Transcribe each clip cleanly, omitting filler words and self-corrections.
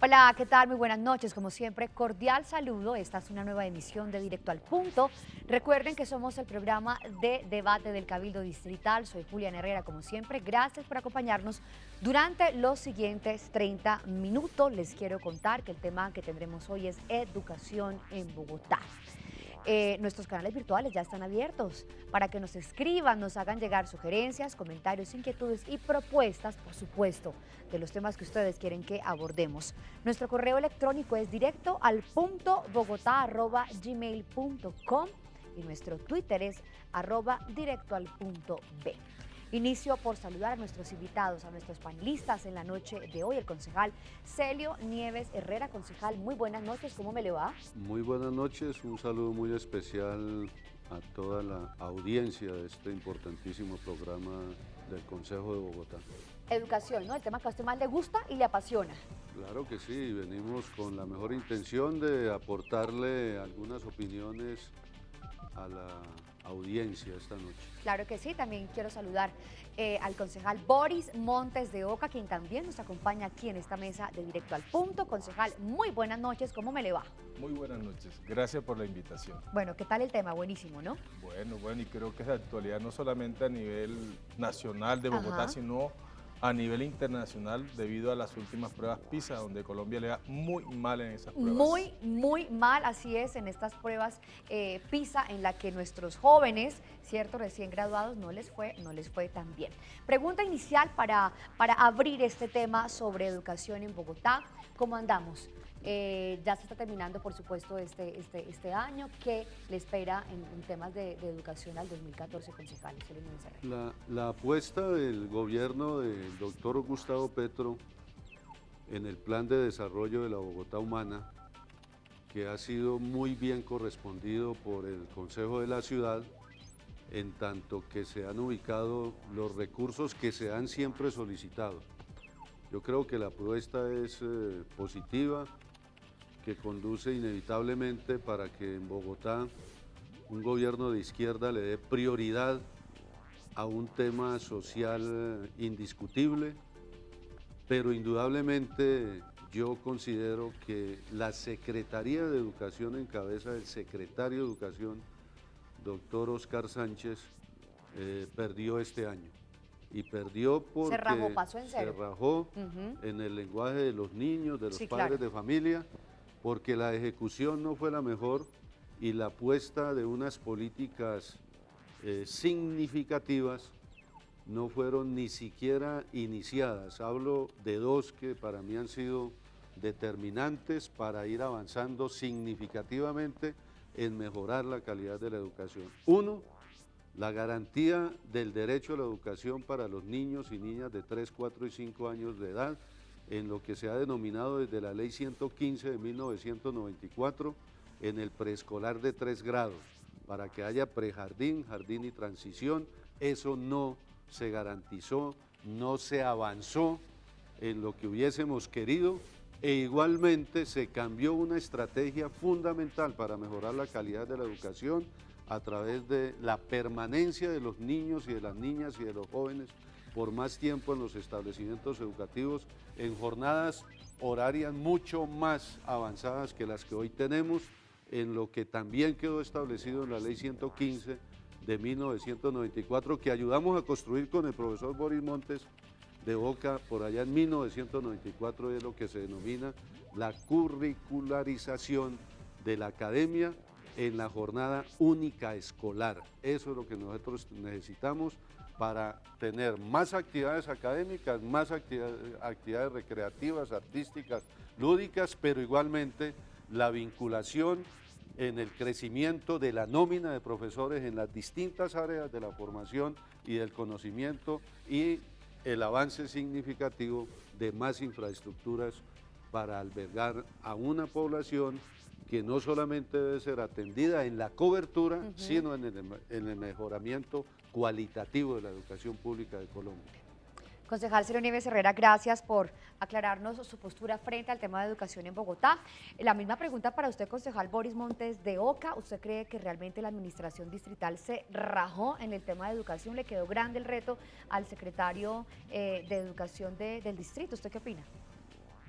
Hola, ¿qué tal? Muy buenas noches. Como siempre, cordial saludo. Esta es una nueva emisión de Directo al Punto. Recuerden que somos el programa de debate del Cabildo Distrital. Soy Julián Herrera, como siempre. Gracias por acompañarnos durante los siguientes 30 minutos. Les quiero contar que el tema que tendremos hoy es educación en Bogotá. Nuestros canales virtuales ya están abiertos para que nos escriban, nos hagan llegar sugerencias, comentarios, inquietudes y propuestas, por supuesto, de los temas que ustedes quieren que abordemos. Nuestro correo electrónico es directo al punto bogotá@gmail.com y nuestro Twitter es @directoalpuntob. Inicio por saludar a nuestros invitados, a nuestros panelistas en la noche de hoy, el concejal Celio Nieves Herrera. Concejal, muy buenas noches, ¿cómo me le va? Muy buenas noches, un saludo muy especial a toda la audiencia de este importantísimo programa del Consejo de Bogotá. Educación, ¿no? El tema que a usted más le gusta y le apasiona. Claro que sí, venimos con la mejor intención de aportarle algunas opiniones a la audiencia esta noche. Claro que sí, también quiero saludar al concejal Boris Montes de Oca, quien también nos acompaña aquí en esta mesa de Directo al Punto. Concejal, muy buenas noches, ¿cómo me le va? Muy buenas noches, gracias por la invitación. Bueno, ¿qué tal el tema? Buenísimo, ¿no? Bueno, y creo que es de actualidad no solamente a nivel nacional de Bogotá, Ajá. sino a nivel internacional debido a las últimas pruebas PISA, donde Colombia le va muy mal en esas pruebas. Muy mal, así es, en estas pruebas PISA en la que nuestros jóvenes, cierto, recién graduados, no les fue tan bien. Pregunta inicial para abrir este tema sobre educación en Bogotá. ¿Cómo andamos? Ya se está terminando, por supuesto, este año. ¿Qué le espera en temas de educación al 2014, concejal? La apuesta del gobierno del doctor Gustavo Petro en el plan de desarrollo de la Bogotá Humana, que ha sido muy bien correspondido por el Consejo de la Ciudad, en tanto que se han ubicado los recursos que se han siempre solicitado. Yo creo que la apuesta es positiva, que conduce inevitablemente para que en Bogotá un gobierno de izquierda le dé prioridad a un tema social indiscutible, pero indudablemente yo considero que la Secretaría de Educación en cabeza del secretario de Educación, doctor Oscar Sánchez, perdió este año. Y perdió porque se rajó, pasó en cero. Se rajó en el lenguaje de los niños, de los padres de familia, porque la ejecución no fue la mejor y la apuesta de unas políticas significativas no fueron ni siquiera iniciadas. Hablo de dos que para mí han sido determinantes para ir avanzando significativamente en mejorar la calidad de la educación. Uno, la garantía del derecho a la educación para los niños y niñas de 3, 4 y 5 años de edad, en lo que se ha denominado desde la Ley 115 de 1994, en el preescolar de 3 grados, para que haya prejardín, jardín y transición. Eso no se garantizó, no se avanzó en lo que hubiésemos querido, e igualmente se cambió una estrategia fundamental para mejorar la calidad de la educación a través de la permanencia de los niños y de las niñas y de los jóvenes por más tiempo en los establecimientos educativos, en jornadas horarias mucho más avanzadas que las que hoy tenemos, en lo que también quedó establecido en la Ley 115 de 1994, que ayudamos a construir con el profesor Boris Montes de Oca por allá en 1994, es lo que se denomina la curricularización de la academia en la jornada única escolar. Eso es lo que nosotros necesitamos para tener más actividades académicas, más actividades recreativas, artísticas, lúdicas, pero igualmente la vinculación en el crecimiento de la nómina de profesores en las distintas áreas de la formación y del conocimiento, y el avance significativo de más infraestructuras para albergar a una población que no solamente debe ser atendida en la cobertura, sino en el mejoramiento cualitativo de la educación pública de Colombia. Concejal Celio Nieves Herrera, gracias por aclararnos su postura frente al tema de educación en Bogotá. La misma pregunta para usted, concejal Boris Montes de Oca. ¿Usted cree que realmente la administración distrital se rajó en el tema de educación? ¿Le quedó grande el reto al secretario de Educación del distrito? ¿Usted qué opina?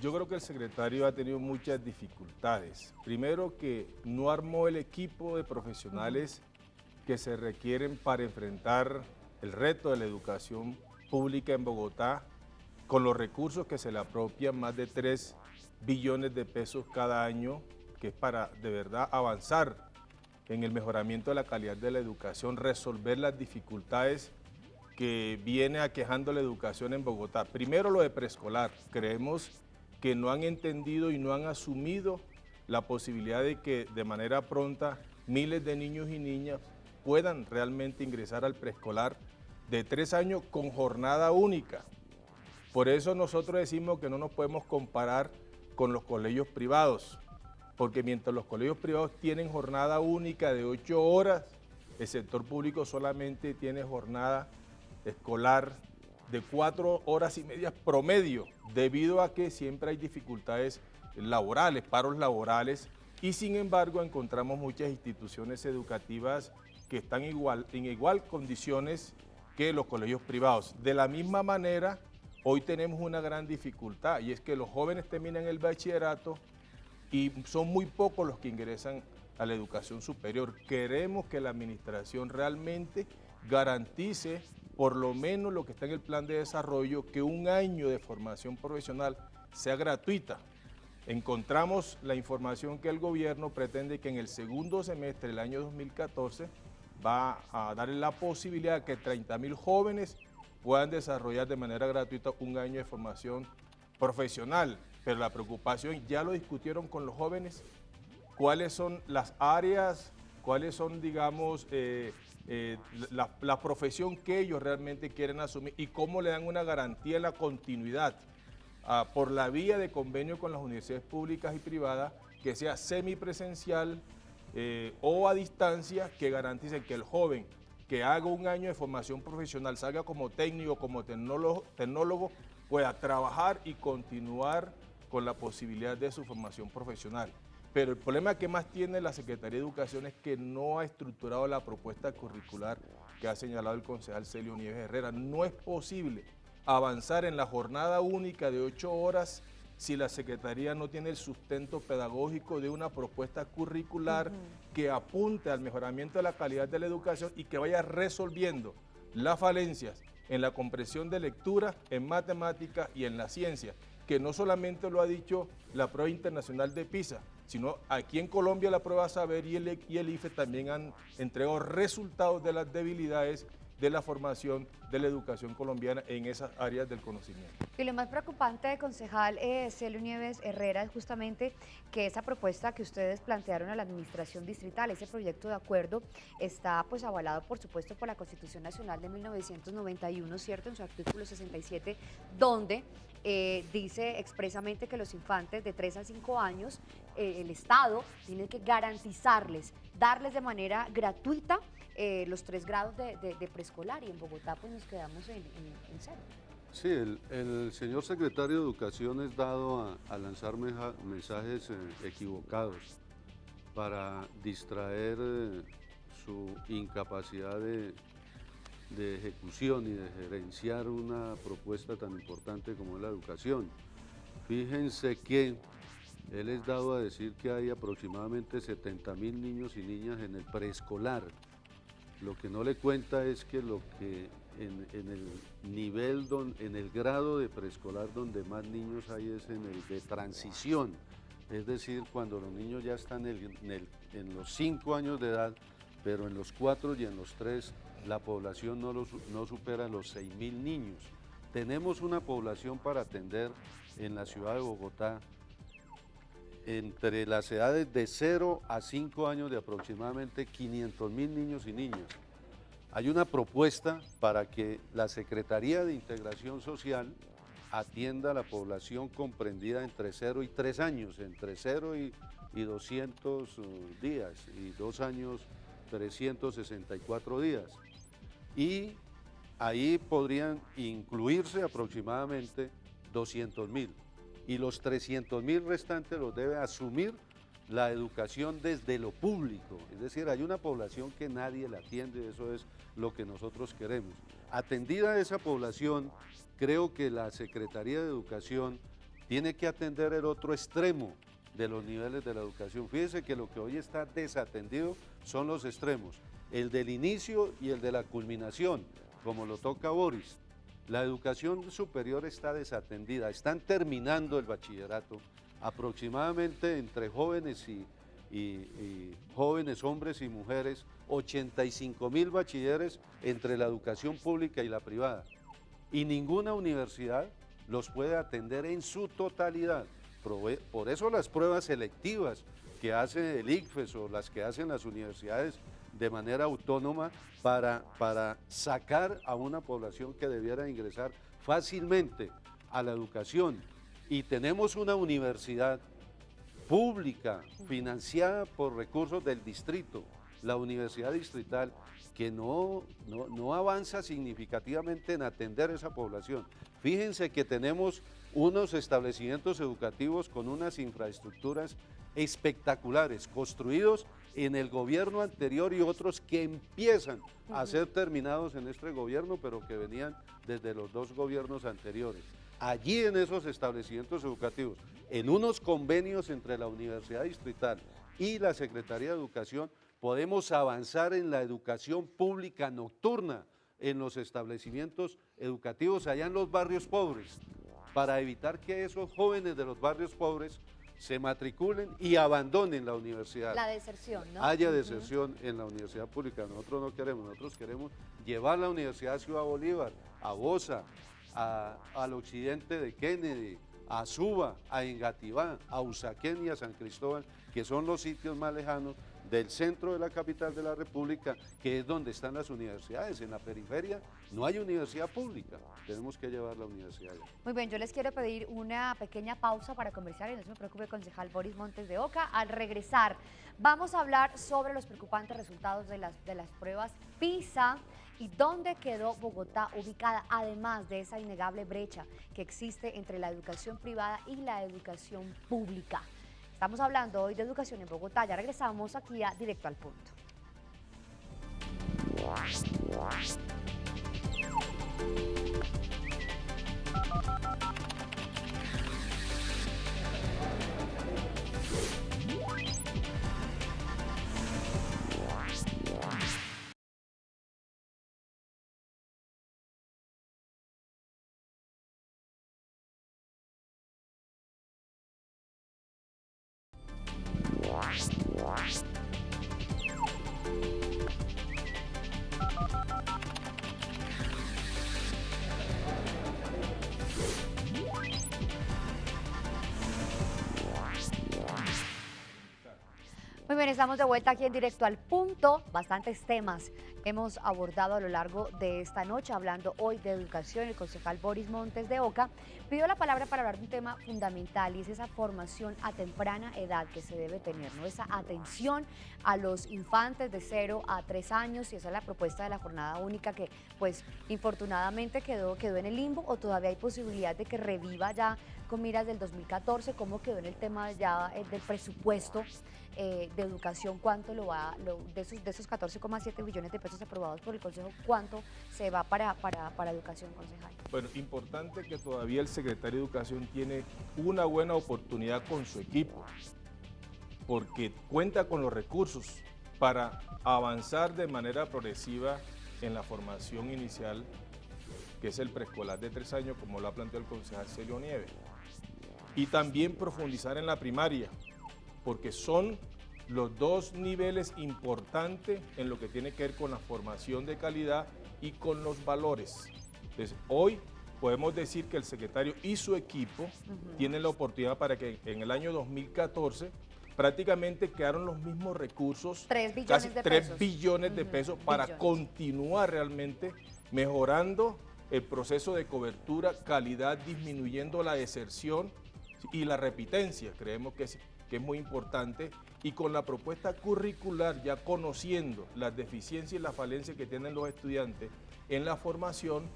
Yo creo que el secretario ha tenido muchas dificultades. Primero, que no armó el equipo de profesionales que se requieren para enfrentar el reto de la educación pública en Bogotá con los recursos que se le apropian, más de 3 billones de pesos cada año, que es para de verdad avanzar en el mejoramiento de la calidad de la educación, resolver las dificultades que viene aquejando la educación en Bogotá. Primero, lo de preescolar. Creemos que no han entendido y no han asumido la posibilidad de que de manera pronta miles de niños y niñas puedan realmente ingresar al preescolar de 3 años con jornada única. Por eso nosotros decimos que no nos podemos comparar con los colegios privados, porque mientras los colegios privados tienen jornada única de 8 horas, el sector público solamente tiene jornada escolar de 4 horas y media promedio, debido a que siempre hay dificultades laborales, paros laborales, y sin embargo encontramos muchas instituciones educativas que están en igual condiciones que los colegios privados. De la misma manera, hoy tenemos una gran dificultad, y es que los jóvenes terminan el bachillerato y son muy pocos los que ingresan a la educación superior. Queremos que la administración realmente garantice por lo menos lo que está en el plan de desarrollo, que un año de formación profesional sea gratuita. Encontramos la información que el gobierno pretende que en el segundo semestre del año 2014 va a dar la posibilidad de que 30.000 jóvenes puedan desarrollar de manera gratuita un año de formación profesional. Pero la preocupación, ya lo discutieron con los jóvenes, cuáles son las áreas, cuáles son, digamos, la profesión que ellos realmente quieren asumir y cómo le dan una garantía en la continuidad por la vía de convenio con las universidades públicas y privadas, que sea semipresencial o a distancia, que garanticen que el joven que haga un año de formación profesional, salga como técnico, como tecnólogo, pueda trabajar y continuar con la posibilidad de su formación profesional. Pero el problema que más tiene la Secretaría de Educación es que no ha estructurado la propuesta curricular que ha señalado el concejal Celio Nieves Herrera. No es posible avanzar en la jornada única de 8 horas si la Secretaría no tiene el sustento pedagógico de una propuesta curricular que apunte al mejoramiento de la calidad de la educación y que vaya resolviendo las falencias en la comprensión de lectura, en matemáticas y en la ciencia, que no solamente lo ha dicho la prueba internacional de PISA, sino aquí en Colombia la prueba Saber y el IFE también han entregado resultados de las debilidades de la formación de la educación colombiana en esas áreas del conocimiento. Y lo más preocupante, concejal Celio Nieves Herrera, es justamente que esa propuesta que ustedes plantearon a la administración distrital, ese proyecto de acuerdo, está pues avalado por supuesto por la Constitución Nacional de 1991, ¿cierto? En su artículo 67, donde dice expresamente que los infantes de 3 a 5 años, el Estado tiene que garantizarles, darles de manera gratuita los 3 grados de preescolar, y en Bogotá pues nos quedamos en cero. Sí, el señor secretario de Educación es dado a lanzar mensajes equivocados para distraer su incapacidad de ejecución y de gerenciar una propuesta tan importante como es la educación. Fíjense que él es dado a decir que hay aproximadamente 70.000 niños y niñas en el preescolar. Lo que no le cuenta es que lo que en el nivel, en el grado de preescolar donde más niños hay es en el de transición, es decir, cuando los niños ya están en los 5 años de edad, pero en los 4 y en los 3 la población no supera los 6.000 niños. Tenemos una población para atender en la ciudad de Bogotá entre las edades de 0 a 5 años de aproximadamente 500.000 niños y niñas. Hay una propuesta para que la Secretaría de Integración Social atienda a la población comprendida entre 0 y 3 años, entre 0 y 200 días y 2 años 364 días. Y ahí podrían incluirse aproximadamente 200.000. Y los 300.000 restantes los debe asumir la educación desde lo público. Es decir, hay una población que nadie la atiende, eso es lo que nosotros queremos. Atendida esa población, creo que la Secretaría de Educación tiene que atender el otro extremo de los niveles de la educación. Fíjense que lo que hoy está desatendido son los extremos, el del inicio y el de la culminación, como lo toca Boris. La educación superior está desatendida, están terminando el bachillerato, aproximadamente entre jóvenes y jóvenes, hombres y mujeres, 85.000 bachilleres entre la educación pública y la privada. Y ninguna universidad los puede atender en su totalidad. Por eso las pruebas selectivas que hace el ICFES o las que hacen las universidades de manera autónoma para sacar a una población que debiera ingresar fácilmente a la educación. Y tenemos una universidad pública, financiada por recursos del distrito, la Universidad Distrital, que no avanza significativamente en atender esa población. Fíjense que tenemos unos establecimientos educativos con unas infraestructuras espectaculares, construidos en el gobierno anterior y otros que empiezan a ser terminados en este gobierno, pero que venían desde los dos gobiernos anteriores. Allí en esos establecimientos educativos, en unos convenios entre la Universidad Distrital y la Secretaría de Educación, podemos avanzar en la educación pública nocturna en los establecimientos educativos allá en los barrios pobres, para evitar que esos jóvenes de los barrios pobres se matriculen y abandonen la universidad. La deserción, ¿no? Haya deserción en la universidad pública. Nosotros no queremos, nosotros queremos llevar la Universidad Ciudad Bolívar, a Bosa, al occidente de Kennedy, a Suba, a Engativá, a Usaquén y a San Cristóbal, que son los sitios más lejanos del centro de la capital de la República, que es donde están las universidades. En la periferia no hay universidad pública, tenemos que llevar la universidad allá. Muy bien, yo les quiero pedir una pequeña pausa para conversar y no se me preocupe, concejal Boris Montes de Oca. Al regresar vamos a hablar sobre los preocupantes resultados de las pruebas PISA y dónde quedó Bogotá ubicada, además de esa innegable brecha que existe entre la educación privada y la educación pública. Estamos hablando hoy de educación en Bogotá, ya regresamos aquí a Directo al Punto. Muy bien, estamos de vuelta aquí en Directo al Punto. Bastantes temas hemos abordado a lo largo de esta noche, hablando hoy de educación. El concejal Boris Montes de Oca pidió la palabra para hablar de un tema fundamental y es esa formación a temprana edad que se debe tener, ¿no? Esa atención a los infantes de 0 a 3 años, y esa es la propuesta de la jornada única que, pues, infortunadamente quedó en el limbo, o todavía hay posibilidad de que reviva ya con miras del 2014. ¿Cómo quedó en el tema ya del presupuesto de educación? ¿Cuánto de esos 14,7 billones de pesos aprobados por el Consejo, cuánto se va para educación, concejal? Bueno, importante que todavía el secretario de Educación tiene una buena oportunidad con su equipo, porque cuenta con los recursos para avanzar de manera progresiva en la formación inicial, que es el preescolar de 3 años, como lo ha planteado el concejal Celio Nieves, y también profundizar en la primaria, porque son los dos niveles importantes en lo que tiene que ver con la formación de calidad y con los valores. Entonces, hoy podemos decir que el secretario y su equipo tienen la oportunidad para que en el año 2014 prácticamente quedaron los mismos recursos, 3 billones casi de 3 pesos. billones de pesos para continuar realmente mejorando el proceso de cobertura, calidad, disminuyendo la deserción y la repitencia. Creemos que es muy importante, y con la propuesta curricular, ya conociendo las deficiencias y las falencias que tienen los estudiantes en la formación,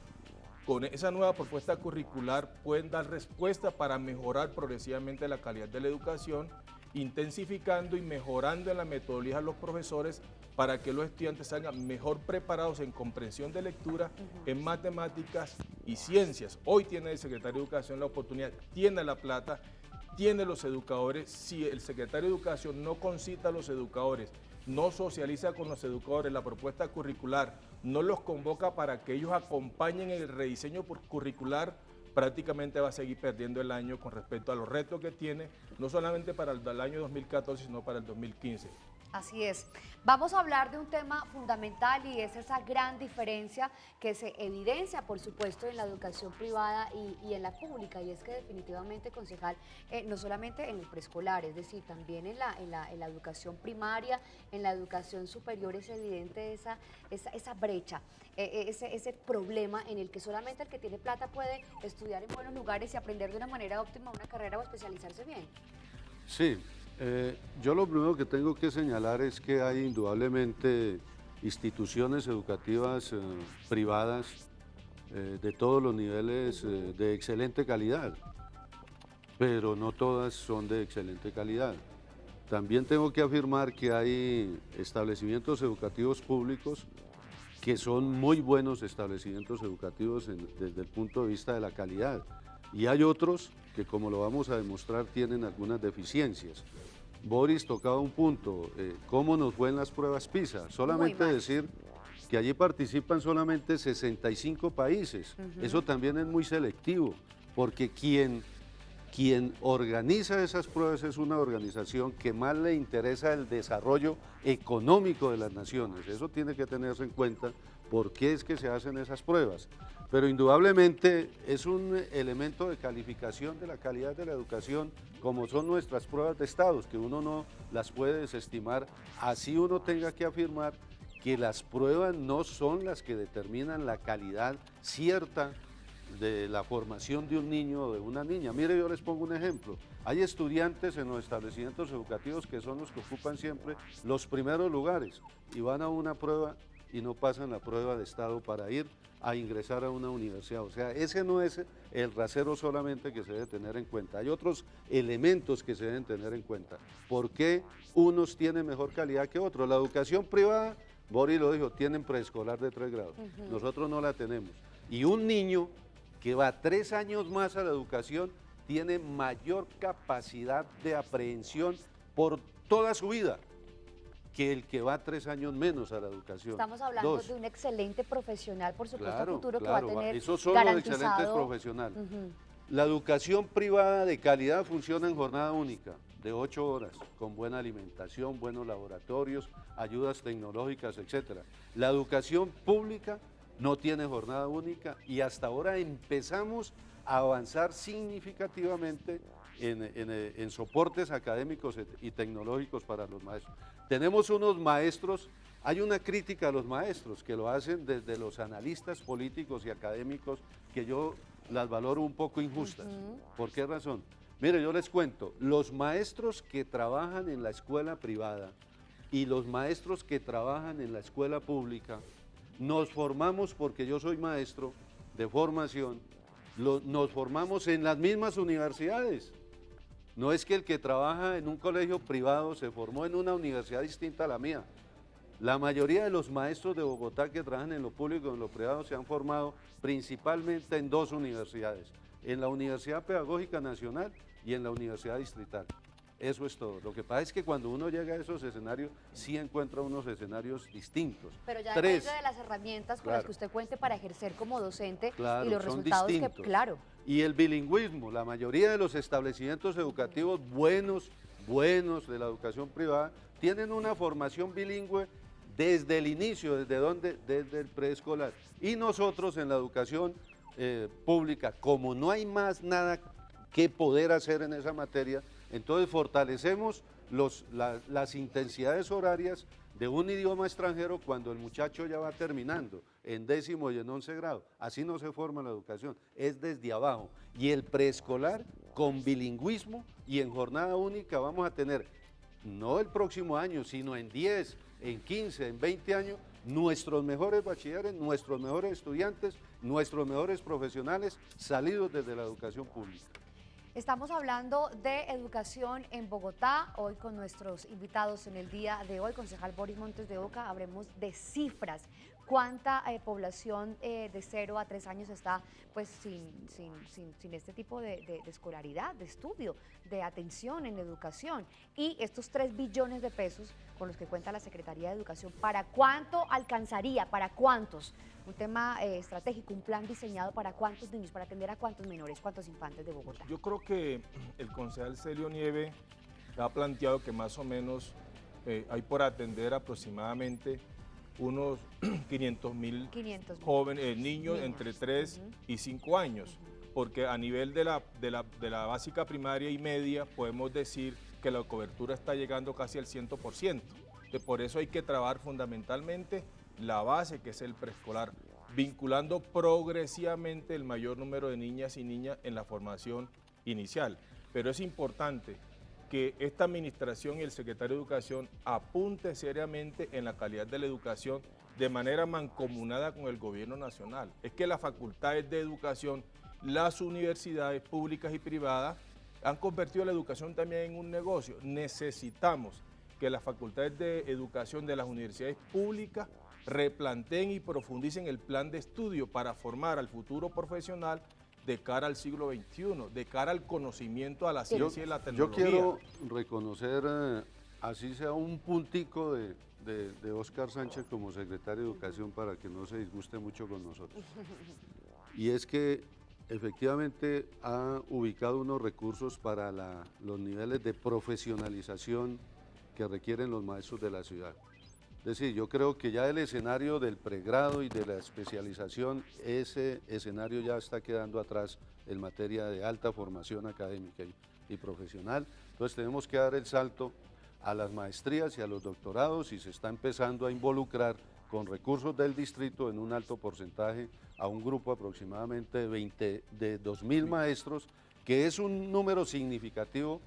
con esa nueva propuesta curricular pueden dar respuesta para mejorar progresivamente la calidad de la educación, intensificando y mejorando en la metodología de los profesores para que los estudiantes salgan mejor preparados en comprensión de lectura, en matemáticas y ciencias. Hoy tiene el secretario de Educación la oportunidad, tiene la plata, tiene los educadores. Si el secretario de Educación no concita a los educadores, no socializa con los educadores la propuesta curricular, no los convoca para que ellos acompañen el rediseño curricular, prácticamente va a seguir perdiendo el año con respecto a los retos que tiene, no solamente para el año 2014, sino para el 2015. Así es. Vamos a hablar de un tema fundamental y es esa gran diferencia que se evidencia, por supuesto, en la educación privada y en la pública. Y es que definitivamente, concejal, no solamente en el preescolar, es decir, también en la educación primaria, en la educación superior es evidente esa brecha, ese problema en el que solamente el que tiene plata puede estudiar en buenos lugares y aprender de una manera óptima una carrera o especializarse bien. Sí. Yo lo primero que tengo que señalar es que hay indudablemente instituciones educativas privadas de todos los niveles de excelente calidad, pero no todas son de excelente calidad. También tengo que afirmar que hay establecimientos educativos públicos que son muy buenos establecimientos educativos desde el punto de vista de la calidad, y hay otros que, como lo vamos a demostrar, tienen algunas deficiencias. Boris tocaba un punto, ¿cómo nos fue en las pruebas PISA? Solamente decir que allí participan solamente 65 países, eso también es muy selectivo, porque quien organiza esas pruebas es una organización que más le interesa el desarrollo económico de las naciones, eso tiene que tenerse en cuenta, por qué es que se hacen esas pruebas. Pero indudablemente es un elemento de calificación de la calidad de la educación, como son nuestras pruebas de estados, que uno no las puede desestimar, así uno tenga que afirmar que las pruebas no son las que determinan la calidad cierta de la formación de un niño o de una niña. Mire, yo les pongo un ejemplo. Hay estudiantes en los establecimientos educativos que son los que ocupan siempre los primeros lugares y van a una prueba y no pasan la prueba de estado para ir a ingresar a una universidad. O sea, ese no es el rasero solamente que se debe tener en cuenta. Hay otros elementos que se deben tener en cuenta. ¿Por qué unos tienen mejor calidad que otros? La educación privada, Boris lo dijo, tienen preescolar de 3 grados. Nosotros no la tenemos. Y un niño que va 3 años más a la educación tiene mayor capacidad de aprehensión por toda su vida que el que va 3 años menos a la educación. Estamos hablando de un excelente profesional, por supuesto, claro, futuro claro, que va a tener esos son garantizado. los excelentes profesionales. La educación privada de calidad funciona en jornada única, de 8 horas, con buena alimentación, buenos laboratorios, ayudas tecnológicas, etc. La educación pública no tiene jornada única y hasta ahora empezamos a avanzar significativamente en soportes académicos y tecnológicos para los maestros. Tenemos unos maestros, hay una crítica a los maestros que lo hacen desde los analistas políticos y académicos que yo las valoro un poco injustas. ¿Por qué razón? Mire, yo les cuento, los maestros que trabajan en la escuela privada y los maestros que trabajan en la escuela pública, nos formamos, porque yo soy maestro de formación, nos formamos en las mismas universidades. No es que el que trabaja en un colegio privado se formó en una universidad distinta a la mía. La mayoría de los maestros de Bogotá que trabajan en lo público y en lo privado se han formado principalmente en 2 universidades, en la Universidad Pedagógica Nacional y en la Universidad Distrital. Eso es todo. Lo que pasa es que cuando uno llega a esos escenarios, sí encuentra unos escenarios distintos. Pero ya depende de las herramientas con las que usted cuente para ejercer como docente y los resultados distintos. claro. Y el bilingüismo, la mayoría de los establecimientos educativos buenos de la educación privada, tienen una formación bilingüe desde el inicio, desde el preescolar. Y nosotros en la educación pública, como no hay más nada que poder hacer en esa materia, entonces fortalecemos las intensidades horarias de un idioma extranjero cuando el muchacho ya va terminando en 10º y en 11 grado. Así no se forma la educación, es desde abajo. Y el preescolar con bilingüismo y en jornada única vamos a tener no el próximo año, sino en 10, en 15, en 20 años, nuestros mejores bachilleres, nuestros mejores estudiantes, nuestros mejores profesionales salidos desde la educación pública. Estamos hablando de educación en Bogotá, hoy con nuestros invitados en el día de hoy, concejal Boris Montes de Oca, hablemos de cifras. ¿Cuánta población de 0 a 3 años está pues sin este tipo de escolaridad, de estudio, de atención en la educación? Y estos 3 billones de pesos con los que cuenta la Secretaría de Educación, ¿para cuánto alcanzaría? ¿Para cuántos? Un tema estratégico, un plan diseñado para cuántos niños, para atender a cuántos menores, cuántos infantes de Bogotá. Yo creo que el concejal Celio Nieve ha planteado que más o menos hay por atender aproximadamente unos 500.000 jóvenes, niños entre 3 y 5 años, porque a nivel de la básica primaria y media podemos decir que la cobertura está llegando casi al 100%. Por eso hay que trabajar fundamentalmente la base, que es el preescolar, vinculando progresivamente el mayor número de niñas y niñas en la formación inicial. Pero es importante que esta administración y el secretario de Educación apunte seriamente en la calidad de la educación de manera mancomunada con el gobierno nacional. Es que las facultades de educación, las universidades públicas y privadas han convertido la educación también en un negocio. Necesitamos que las facultades de educación de las universidades públicas replanteen y profundicen el plan de estudio para formar al futuro profesional de cara al siglo XXI, de cara al conocimiento, a la ciencia y la tecnología. Yo quiero reconocer, así sea un puntico de Óscar Sánchez como secretario de Educación para que no se disguste mucho con nosotros. Y es que efectivamente ha ubicado unos recursos para los niveles de profesionalización que requieren los maestros de la ciudad. Es decir, yo creo que ya el escenario del pregrado y de la especialización, ese escenario ya está quedando atrás en materia de alta formación académica y profesional. Entonces tenemos que dar el salto a las maestrías y a los doctorados y se está empezando a involucrar con recursos del distrito en un alto porcentaje a un grupo aproximadamente de 2.000 maestros, que es un número significativo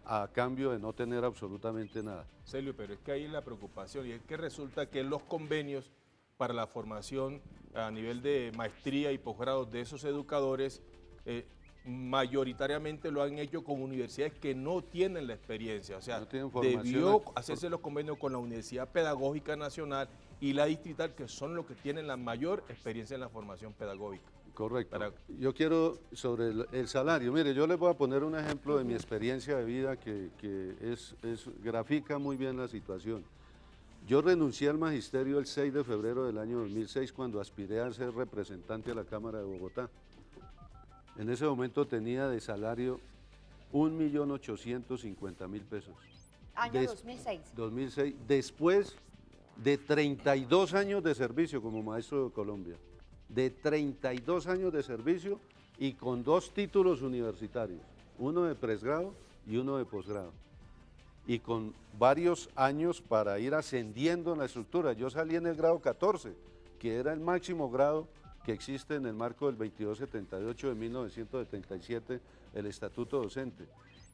a cambio de no tener absolutamente nada. Celio, pero es que ahí la preocupación, y es que resulta que los convenios para la formación a nivel de maestría y posgrado de esos educadores mayoritariamente lo han hecho con universidades que no tienen la experiencia. O sea, no debió hacerse los convenios con la Universidad Pedagógica Nacional y la Distrital, que son los que tienen la mayor experiencia en la formación pedagógica. Correcto. Yo quiero, sobre el salario, mire, yo les voy a poner un ejemplo de mi experiencia de vida que grafica muy bien la situación. Yo renuncié al magisterio el 6 de febrero del año 2006 cuando aspiré a ser representante a la Cámara de Bogotá. En ese momento tenía de salario 1.850.000 pesos. Año 2006. 2006, después de 32 años de servicio como maestro de Colombia. De 32 años de servicio y con 2 títulos universitarios, uno de pregrado y uno de posgrado. Y con varios años para ir ascendiendo en la estructura. Yo salí en el grado 14, que era el máximo grado que existe en el marco del 2278 de 1977, el Estatuto Docente.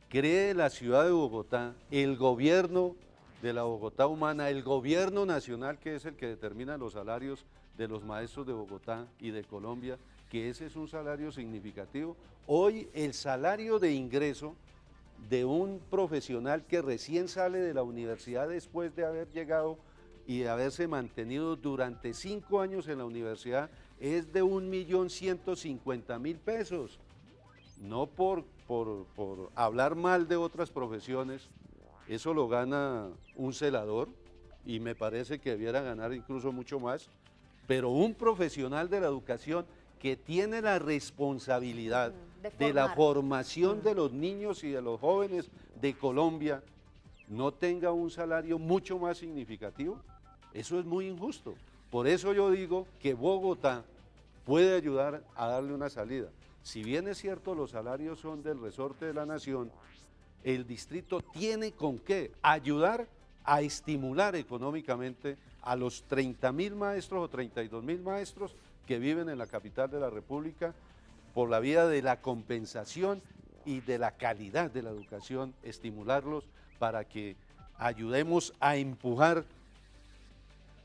Cree la ciudad de Bogotá, el gobierno de la Bogotá humana, el gobierno nacional, que es el que determina los salarios de los maestros de Bogotá y de Colombia, que ese es un salario significativo. Hoy el salario de ingreso de un profesional que recién sale de la universidad después de haber llegado y de haberse mantenido durante 5 años en la universidad es de 1.150.000 pesos. No por hablar mal de otras profesiones, eso lo gana un celador y me parece que debiera ganar incluso mucho más. Pero un profesional de la educación que tiene la responsabilidad de la formación de los niños y de los jóvenes de Colombia no tenga un salario mucho más significativo, eso es muy injusto. Por eso yo digo que Bogotá puede ayudar a darle una salida. Si bien es cierto los salarios son del resorte de la nación, el distrito tiene con qué ayudar a estimular económicamente a los 30.000 maestros o 32.000 maestros que viven en la capital de la República por la vía de la compensación y de la calidad de la educación, estimularlos para que ayudemos a empujar.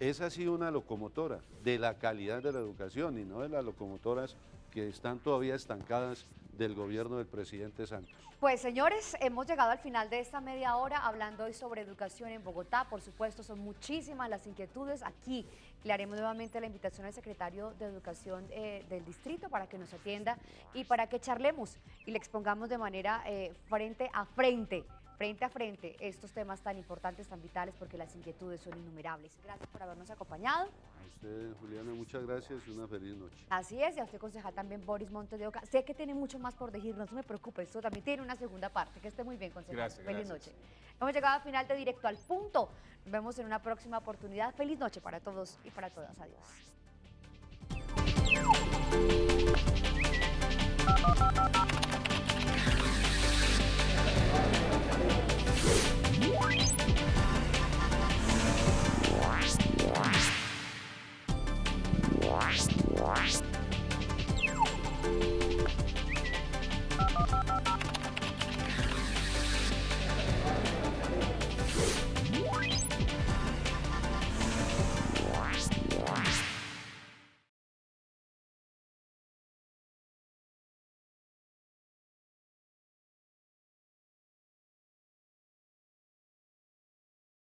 Esa ha sido una locomotora de la calidad de la educación y no de las locomotoras que están todavía estancadas del gobierno del presidente Santos. Pues señores, hemos llegado al final de esta media hora hablando hoy sobre educación en Bogotá. Por supuesto, son muchísimas las inquietudes. Aquí le haremos nuevamente la invitación al secretario de Educación del distrito para que nos atienda y para que charlemos y le expongamos de manera frente a frente estos temas tan importantes, tan vitales, porque las inquietudes son innumerables. Gracias por habernos acompañado. A usted, Juliana, muchas gracias y una feliz noche. Así es, y a usted, concejal, también Boris Montes de Oca. Sé que tiene mucho más por decir, no se me preocupe, esto también tiene una segunda parte. Que esté muy bien, concejal. Gracias, Feliz gracias. noche. Hemos llegado al final de Directo al Punto. Nos vemos en una próxima oportunidad. Feliz noche para todos y para todas. Adiós.